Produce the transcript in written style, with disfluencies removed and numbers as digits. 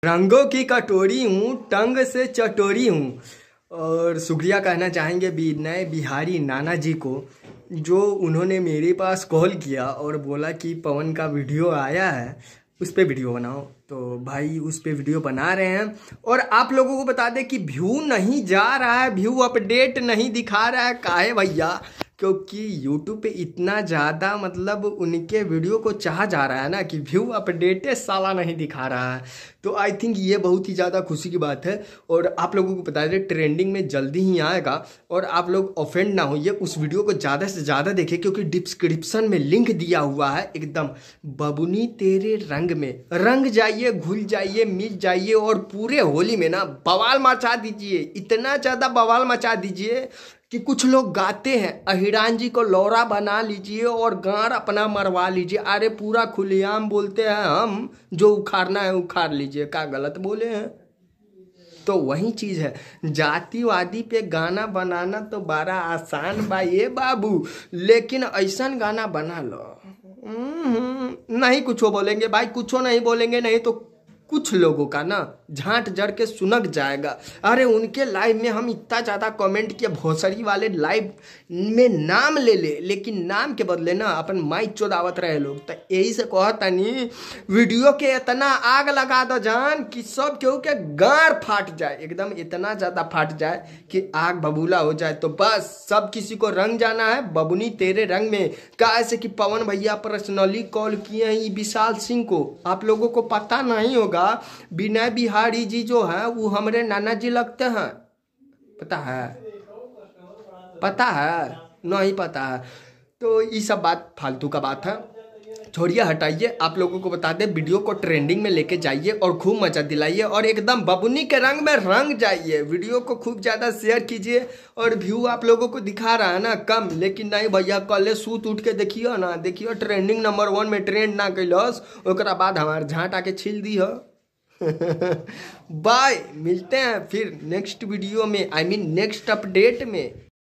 रंगों की कटोरी हूँ, टंग से चटोरी हूँ। और शुक्रिया कहना चाहेंगे विनय बिहारी नाना जी को, जो उन्होंने मेरे पास कॉल किया और बोला कि पवन का वीडियो आया है, उस पर वीडियो बनाओ। तो भाई उस पर वीडियो बना रहे हैं। और आप लोगों को बता दें कि व्यू नहीं जा रहा है, व्यू अपडेट नहीं दिखा रहा है। काहे भैया? क्योंकि YouTube पे इतना ज़्यादा मतलब उनके वीडियो को चाहा जा रहा है ना कि व्यू अपडेटेड साला नहीं दिखा रहा है। तो आई थिंक ये बहुत ही ज़्यादा खुशी की बात है। और आप लोगों को बता दें ट्रेंडिंग में जल्दी ही आएगा। और आप लोग ऑफेंड ना होइए, उस वीडियो को ज़्यादा से ज़्यादा देखें क्योंकि डिस्क्रिप्शन में लिंक दिया हुआ है एकदम बबुनी तेरे रंग में। रंग जाइए, घुल जाइए, मिल जाइए और पूरे होली में ना बवाल मचा दीजिए। इतना ज़्यादा बवाल मचा दीजिए कि कुछ लोग गाते हैं अहिरान जी को लौरा बना लीजिए और गार अपना मरवा लीजिए। अरे पूरा खुलेआम बोलते हैं हम, जो उखाड़ना है उखाड़ लीजिए। क्या गलत बोले हैं? तो वही चीज़ है, जातिवादी पे गाना बनाना तो बड़ा आसान बा ये बाबू, लेकिन ऐसा गाना बना लो। नहीं कुछ बोलेंगे भाई, कुछ नहीं बोलेंगे, नहीं तो कुछ लोगों का ना झांट जड़ के सुनक जाएगा। अरे उनके लाइव में हम इतना ज़्यादा कमेंट किया, भोसड़ी वाले लाइव में नाम ले ले, लेकिन नाम के बदले ना अपन माइक चोदावत रहे लोग। तो यही से कहता नहीं, वीडियो के इतना आग लगा दो जान कि सब केहू के गार फाट जाए, एकदम इतना ज़्यादा फाट जाए कि आग बबूला हो जाए। तो बस सब किसी को रंग जाना है बबुनी तेरे रंग में। कैसे कि पवन भैया पर्सनली कॉल किए हैं विशाल सिंह को। आप लोगों को पता नहीं होगा, विनय बिहारी जी जो है वो हमारे नाना जी लगते हैं। पता है? पता है? नहीं पता है तो ये सब बात फालतू का बात है, छोड़िए, हटाइए। आप लोगों को बता दें वीडियो को ट्रेंडिंग में लेके जाइए और खूब मजा दिलाइए और एकदम बबुनी के रंग में रंग जाइए। वीडियो को खूब ज़्यादा शेयर कीजिए। और व्यू आप लोगों को दिखा रहा है ना कम, लेकिन नहीं भैया, कल सूत उठ के देखियो ना, देखियो ट्रेंडिंग नंबर 1 में ट्रेंड ना कैलस, ओकरा बाद हमारे झाँट आके छील दी हो। बाय, मिलते हैं फिर नेक्स्ट वीडियो में, आई मीन नेक्स्ट अपडेट में।